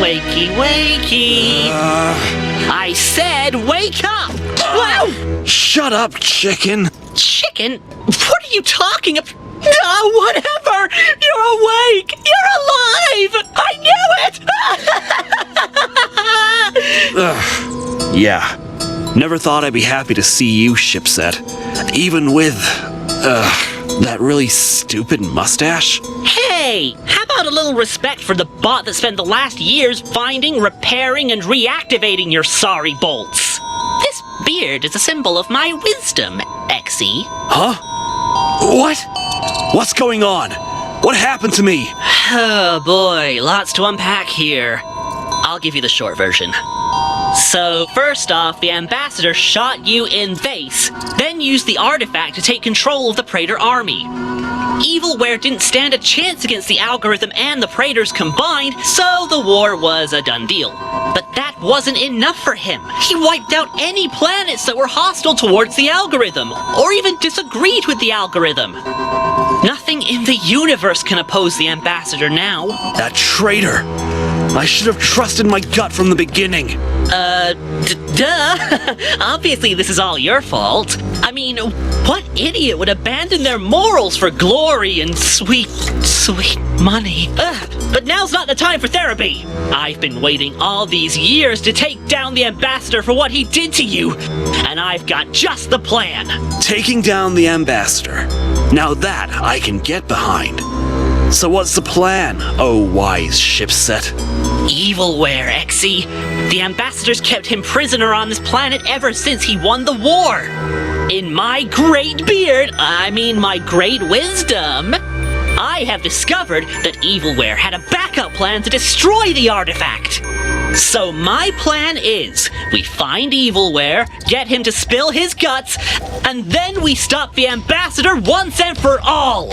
wakey, wakey. I said wake up! Wow! Shut up, chicken. Chicken? What are you talking about? Whatever! You're awake! You're alive! I knew it! Yeah. Never thought I'd be happy to see you, Shipset. Even with, that really stupid mustache. Hey! How about a little respect for the bot that spent the last years finding, repairing, and reactivating your sorry bolts? This beard is a symbol of my wisdom, Exy. Huh? What? What's going on? What happened to me? Oh boy, lots to unpack here. I'll give you the short version. So, first off, the ambassador shot you in face, then used the artifact to take control of the Praetor army. Evilware didn't stand a chance against the algorithm and the Praetors combined, so the war was a done deal. But that wasn't enough for him. He wiped out any planets that were hostile towards the algorithm, or even disagreed with the algorithm. Nothing in the universe can oppose the ambassador now. That traitor! I should have trusted my gut from the beginning. Duh! Obviously this is all your fault. I mean, what idiot would abandon their morals for glory and sweet money? But now's not the time for therapy! I've been waiting all these years to take down the ambassador for what he did to you, and I've got just the plan. Taking down the ambassador. Now that I can get behind. So what's the plan, oh wise Shipset? Evilware, Exy. The ambassadors kept him prisoner on this planet ever since he won the war. In my great beard, my great wisdom, I have discovered that Evilware had a backup plan to destroy the artifact. So my plan is, we find Evilware, get him to spill his guts, and then we stop the ambassador once and for all.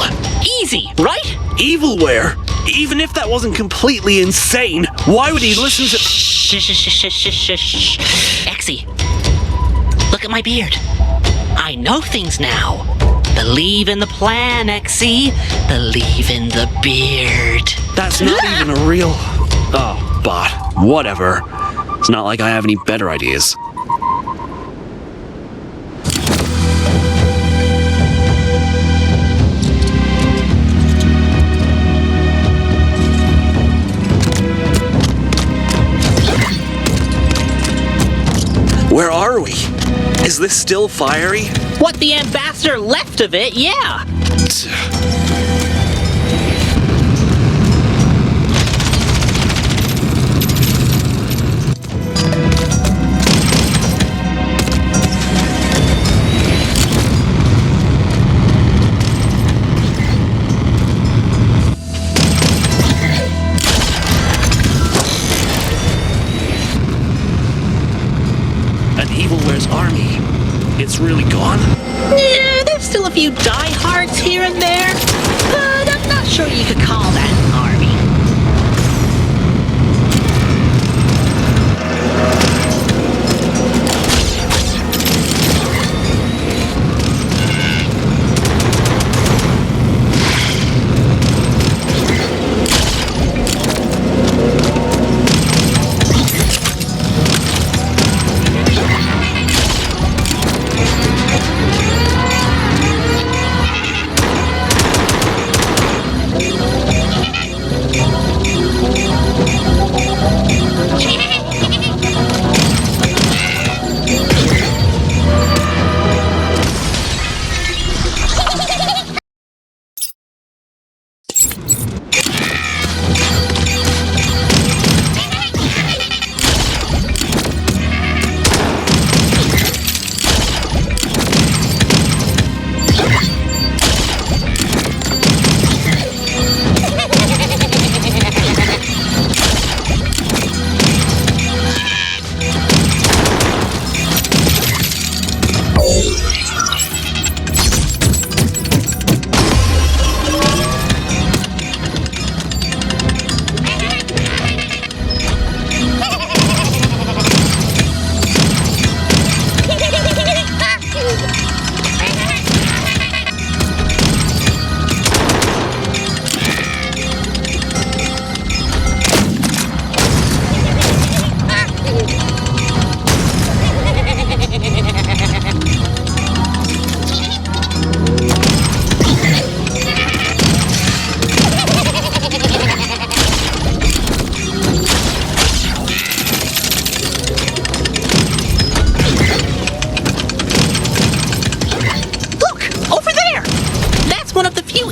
Easy, right? Evilware? Even if that wasn't completely insane, why would he listen to— Shh. Exy, look at my beard. I know things now. Believe in the plan, Exy. Believe in the beard. That's not even a real— Oh, bot. Whatever. It's not like I have any better ideas. Where are we? Is this still fiery? What the ambassador left of it, yeah. Evilware's army. It's really gone? Yeah, there's still a few diehards here and there, but I'm not sure you could call that an army.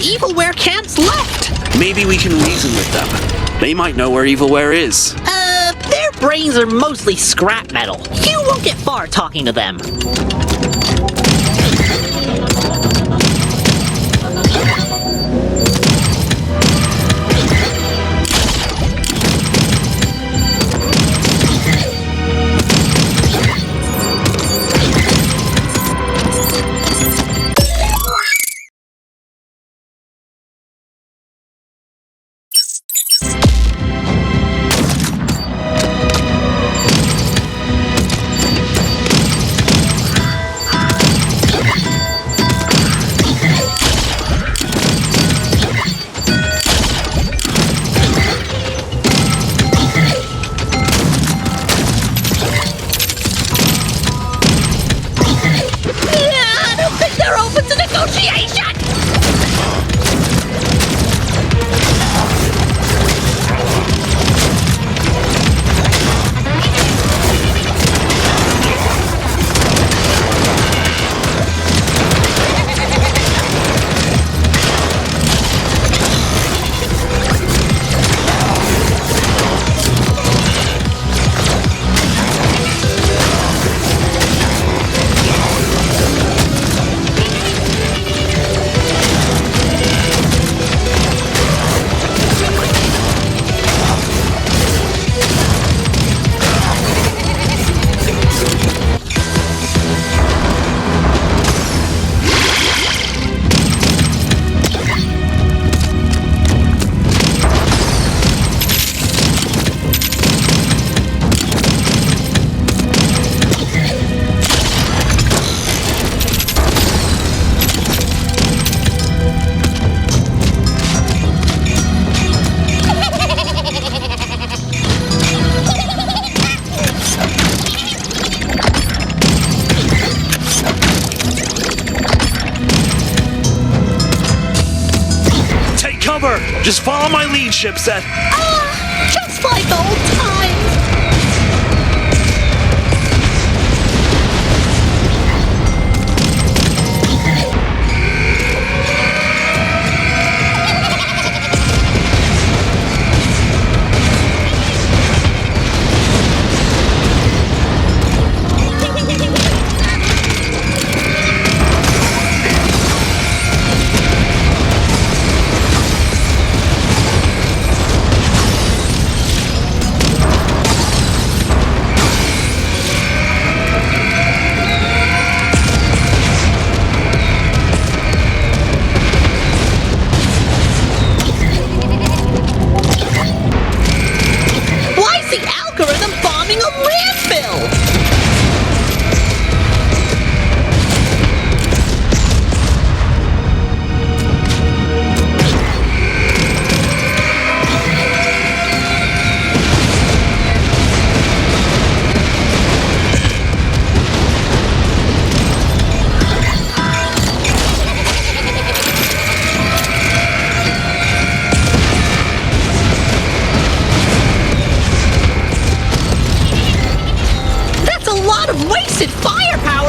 evilware camps left. Maybe we can reason with them. They might know where evilware is. Their brains are mostly scrap metal. You won't get far talking to them. Just follow my lead, Shipset. Just like old times.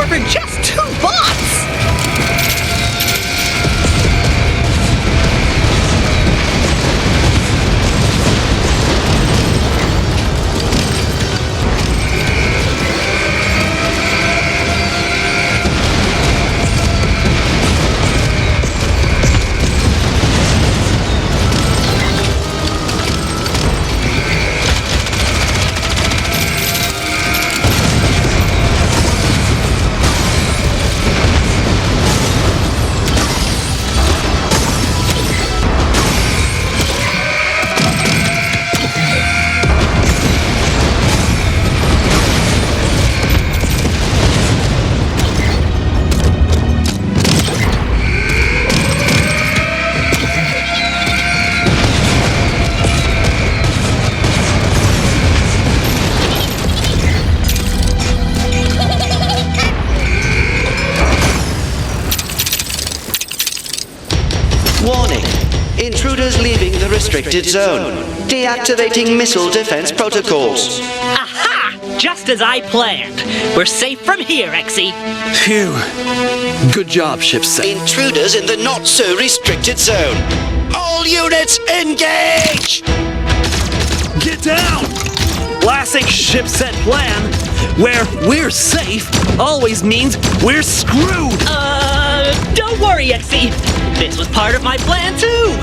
For just 2 bots! Warning. Intruders leaving the restricted zone. Deactivating missile defense protocols. Aha! just as I planned. We're safe from here, Exy. Phew. Good job, Shipset. Intruders in the not-so-restricted zone. All units, engage! Get down! Classic Shipset plan, where we're safe always means we're screwed! Don't worry, Exy. This was part of my plan, too.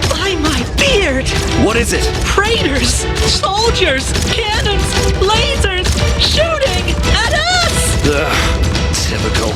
By my beard! What is it? Praetors, soldiers, cannons, lasers, shooting at us! Ugh, typical.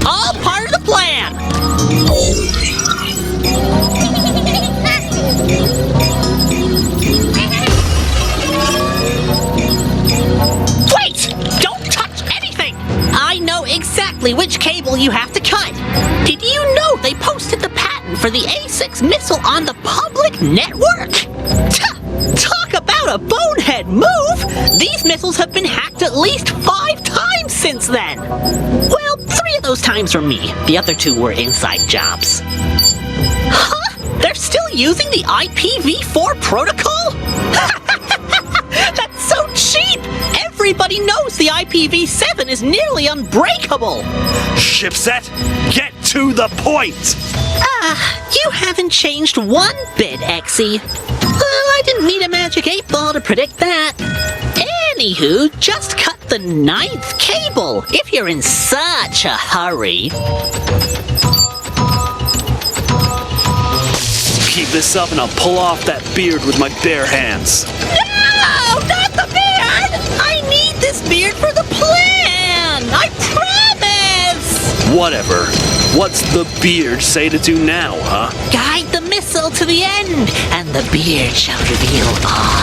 All part of the plan! Wait! Don't touch anything! I know exactly which cable you have to cut. Did you know they posted the patent for the A6 missile on the public network? Talk about a bonehead move! These missiles have been hacked at least 5 times since then! Well, 3 of those times were me. The other 2 were inside jobs. Huh? They're still using the IPv4 protocol? That's so cheap! Everybody knows the IPv7 is nearly unbreakable! Shipset, get to the point! You haven't changed one bit, Exy. Well, I didn't need a magic 8-ball to predict that. Anywho, just cut the 9th cable if you're in such a hurry. Keep this up and I'll pull off that beard with my bare hands. No, not the beard! I need this beard for the plan! I promise! Whatever. What's the beard say to do now, huh? Guide the missile to the end, and the beard shall reveal all.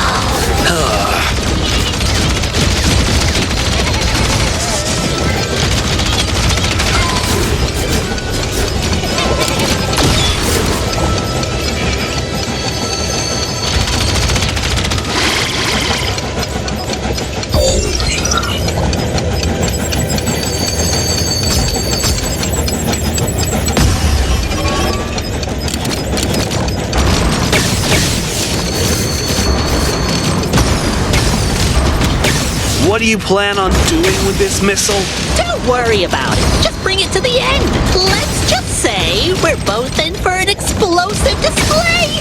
What do you plan on doing with this missile? Don't worry about it. Just bring it to the end. Let's just say we're both in for an explosive display.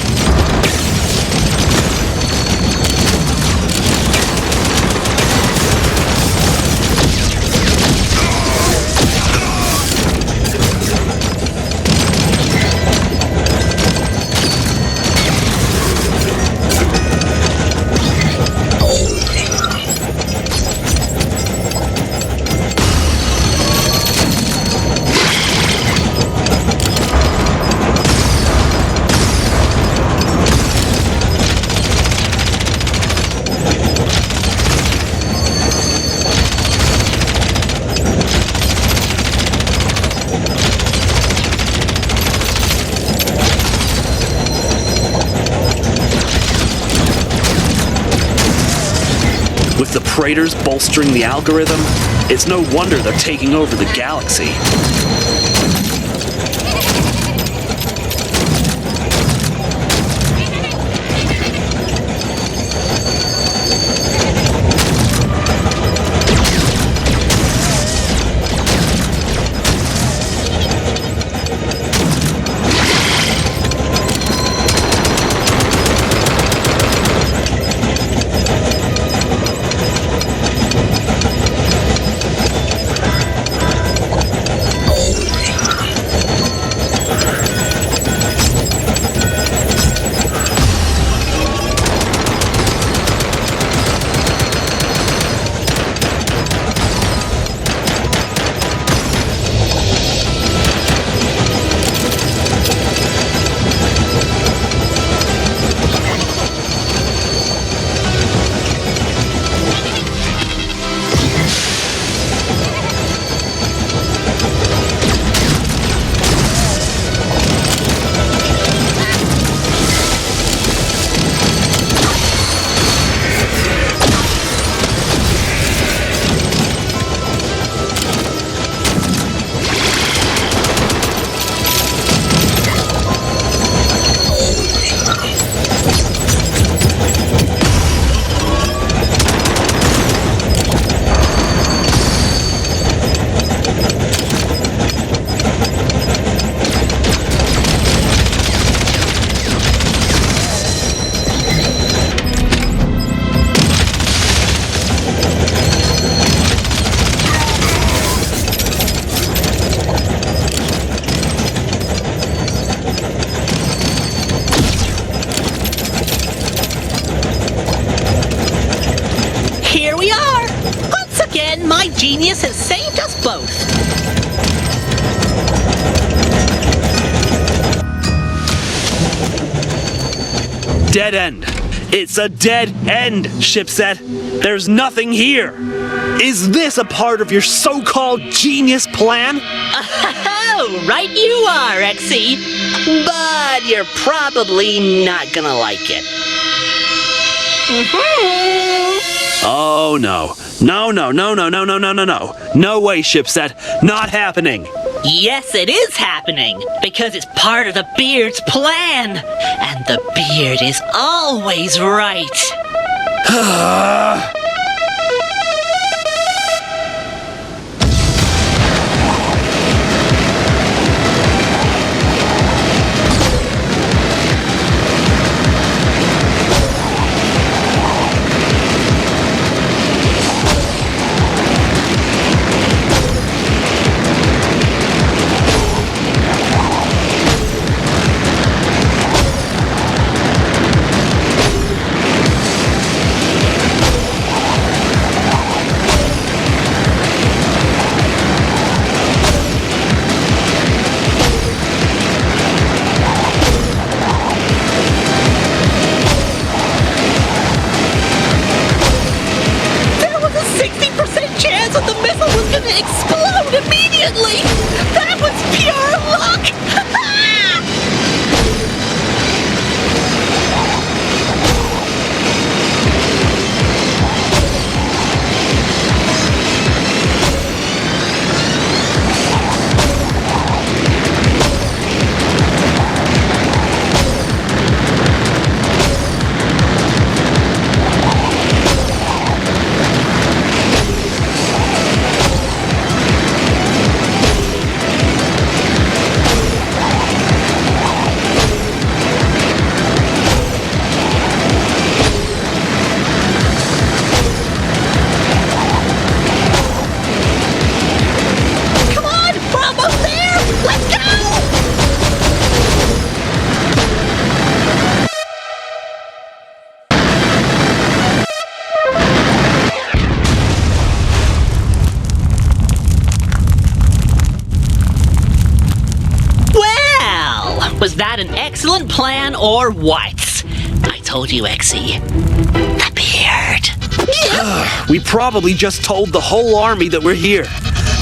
traitors bolstering the algorithm. It's no wonder they're taking over the galaxy. My genius has saved us both. Dead end. It's a dead end, Shipset. There's nothing here. Is this a part of your so-called genius plan? Oh, right you are, Exy. But you're probably not gonna like it. Oh, no. No. No way, Shipset. Not happening. Yes, it is happening, because it's part of the Beard's plan. And the Beard is always right. Explode immediately! That was pure luck! Was that an excellent plan or what? I told you, Exy. The Beard. We probably just told the whole army that we're here.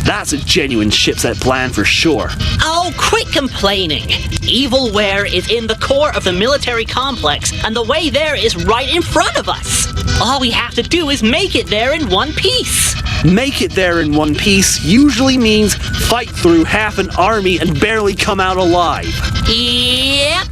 That's a genuine Shipset plan for sure. Oh, quit complaining. Evilware is in the core of the military complex, and the way there is right in front of us. All we have to do is make it there in one piece. Make it there in one piece usually means fight through half an army and barely come out alive. Yep.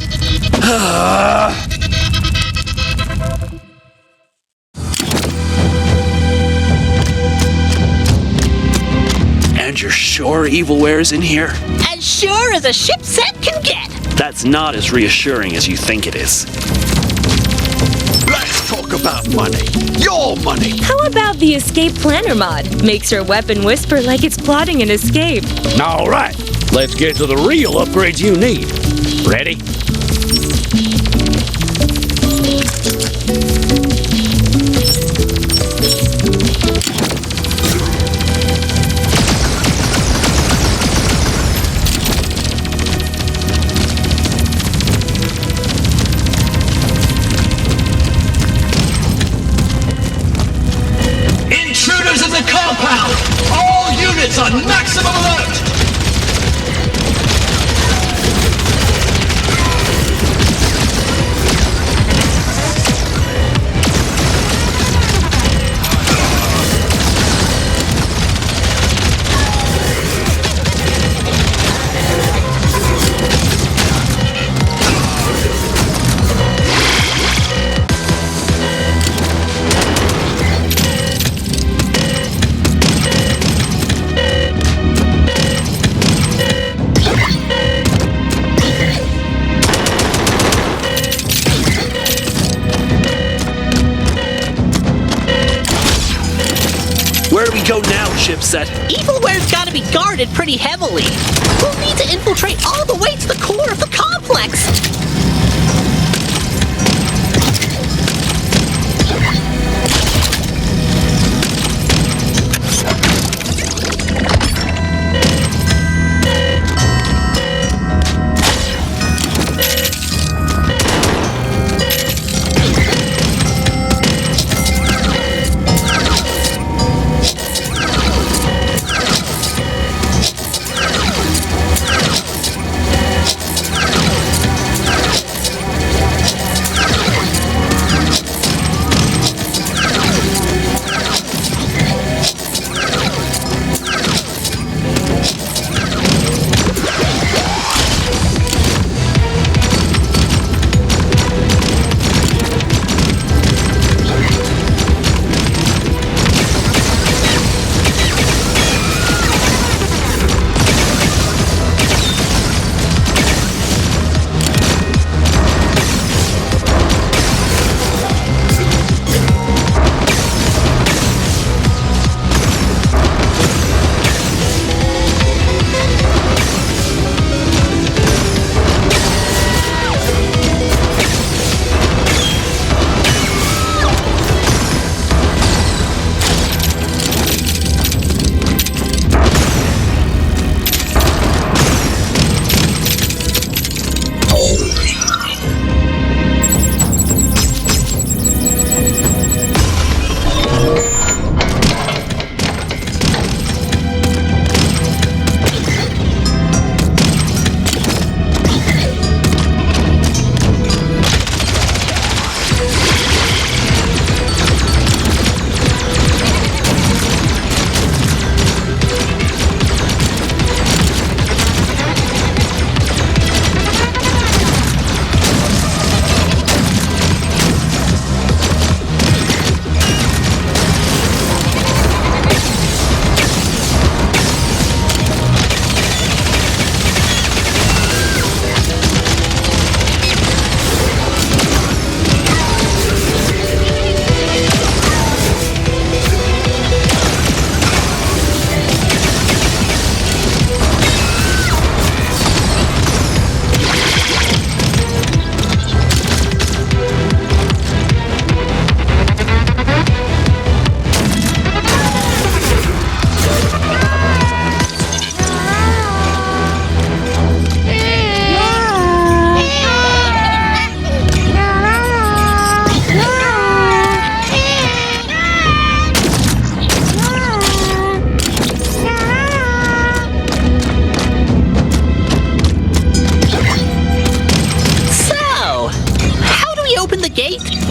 And you're sure Evilware's in here? As sure as a Shipset can get. That's not as reassuring as you think it is. Let's talk about money. Your money. How about the escape planner mod? Makes your weapon whisper like it's plotting an escape. All right, let's get to the real upgrades you need. Ready? Intruders in the compound! All units on maximum alert! Where do we go now, Shipset? Evilware's gotta be guarded pretty heavily. We'll need to infiltrate all the way to the core of the complex.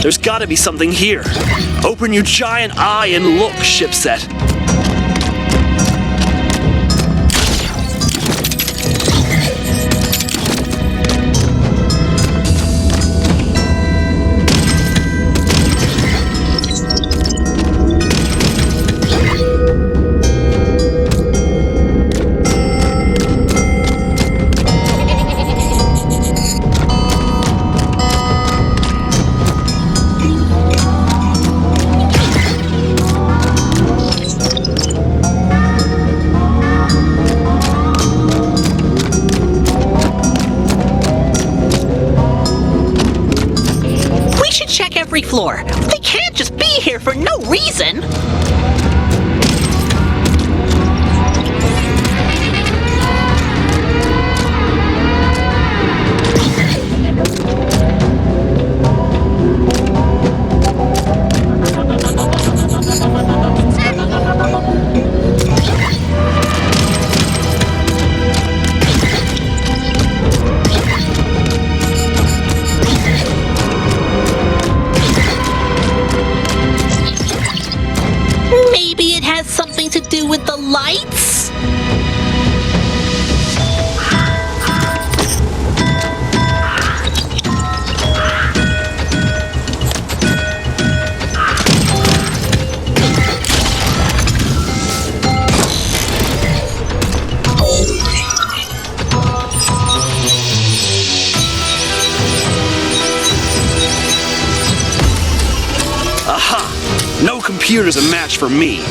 There's gotta be something here. Open your giant eye and look, Shipset. Every floor. They can't just be here for no reason. To do with the lights? Aha! No computer's a match for me.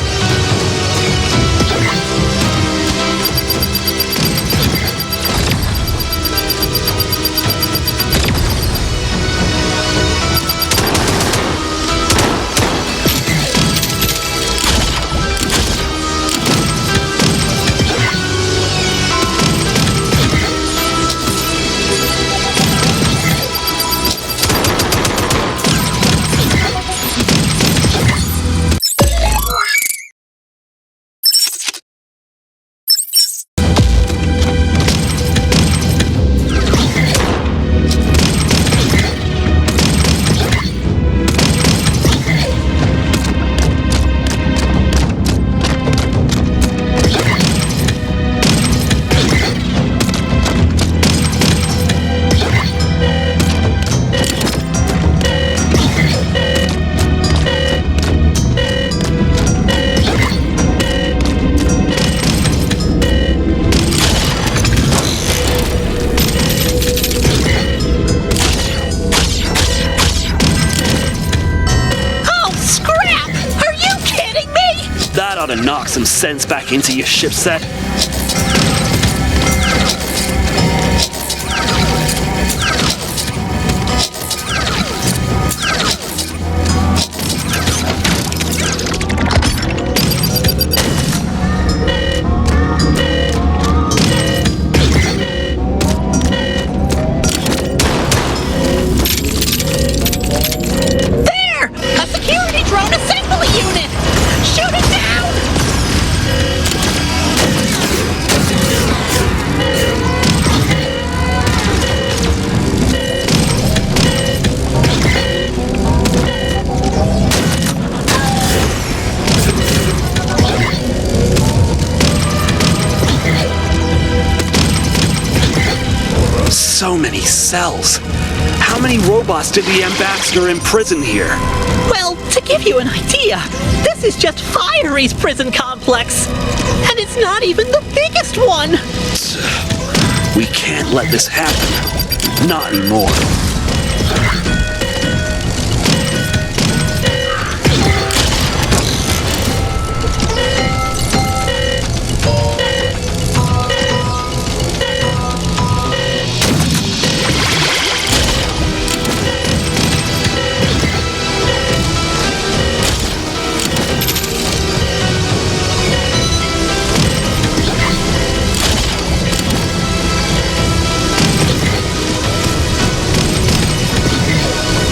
That ought to knock some sense back into your Shipset. There! A security drone assembly unit! Shoot it down! So many cells. How many robots did the ambassador imprison here? Well, to give you an idea, this is just Fiery's prison complex. And it's not even the biggest one. We can't let this happen. Not anymore.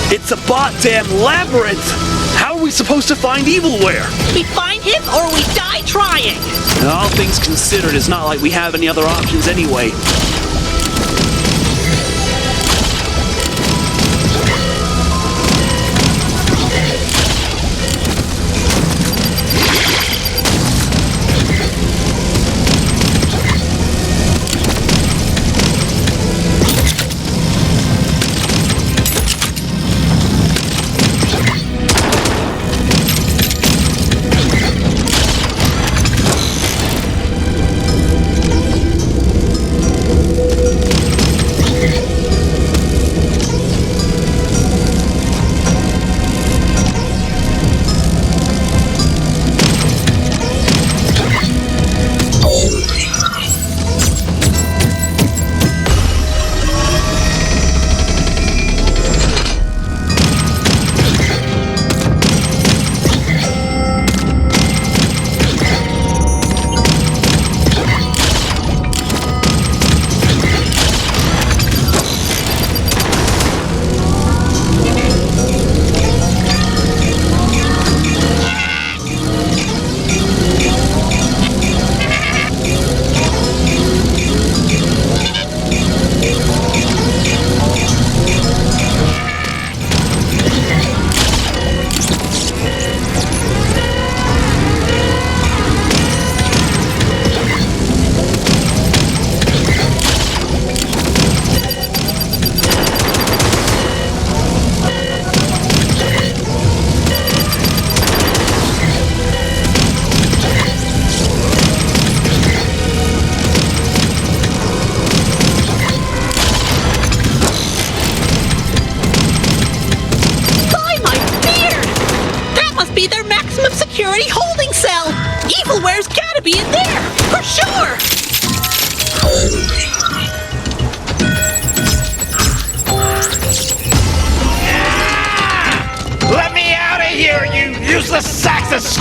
It's a bot-damn labyrinth! How are we supposed to find Evilware? We find him or we die trying! All things considered, it's not like we have any other options anyway.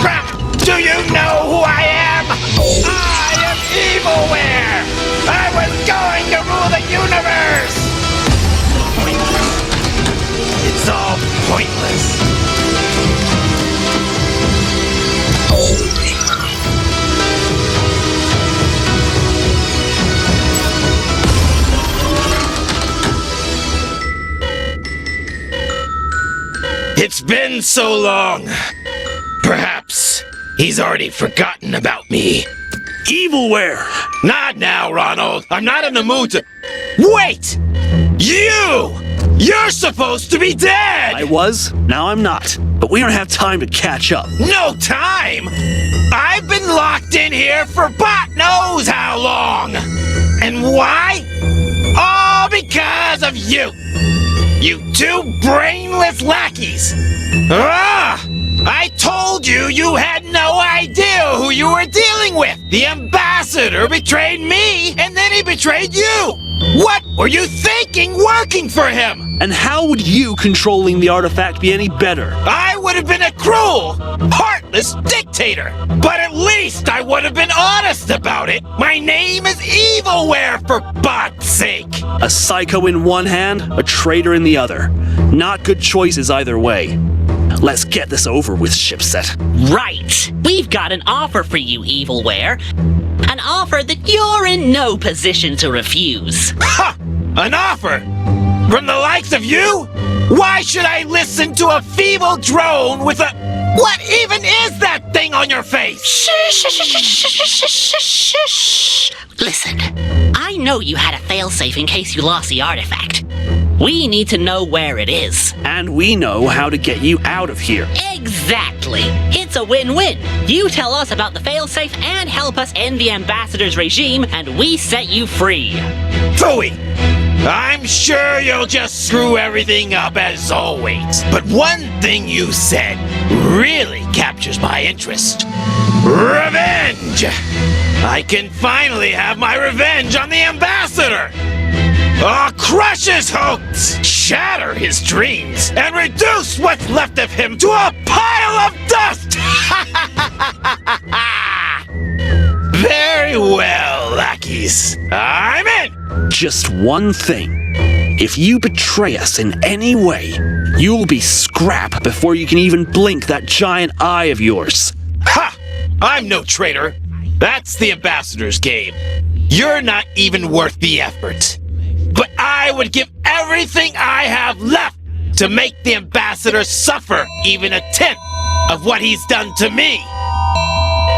crap! Do you know who I am? I am Evilware! I was going to rule the universe! Pointless. It's all pointless. It's been so long. Perhaps he's already forgotten about me. Evilware! Not now, Ronald. I'm not in the mood to... Wait! You're supposed to be dead! I was, now I'm not. But we don't have time to catch up. No time! I've been locked in here for bot knows how long! And why? All because of you! You two brainless lackeys! I told you you had no idea who you were dealing with! The ambassador betrayed me, and then he betrayed you! What were you thinking working for him? And how would you controlling the artifact be any better? I would have been a cruel, heartless dictator! But at least I would have been honest about it! My name is Evilware, for bot's sake! A psycho in one hand, a traitor in the other. Not good choices either way. Let's get this over with, Shipset. Right! We've got an offer for you, Evilware. An offer that you're in no position to refuse. Ha! An offer? From the likes of you? Why should I listen to a feeble drone with a... What even is that thing on your face? Listen, I know you had a failsafe in case you lost the artifact. We need to know where it is. And we know how to get you out of here. Exactly! It's a win-win. You tell us about the failsafe and help us end the ambassador's regime, and we set you free. Phooey! I'm sure you'll just screw everything up as always. But one thing you said really captures my interest. Revenge! I can finally have my revenge on the ambassador! I'll crush his hopes, shatter his dreams, and reduce what's left of him to a pile of dust! Very well, lackeys. I'm in! Just one thing. If you betray us in any way, you'll be scrap before you can even blink that giant eye of yours. Ha! I'm no traitor. That's the ambassador's game. You're not even worth the effort. But I would give everything I have left to make the ambassador suffer even a tenth of what he's done to me.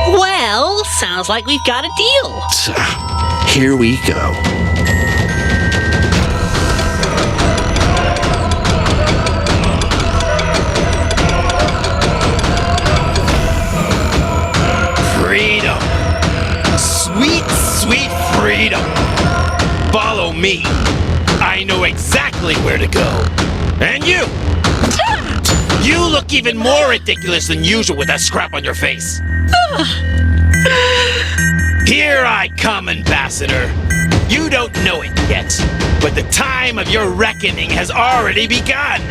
Well, sounds like we've got a deal. Here we go. Freedom. Sweet, sweet freedom. Follow me. I know exactly where to go. And you! You look even more ridiculous than usual with that scrap on your face. Here I come, Ambassador. You don't know it yet, but the time of your reckoning has already begun.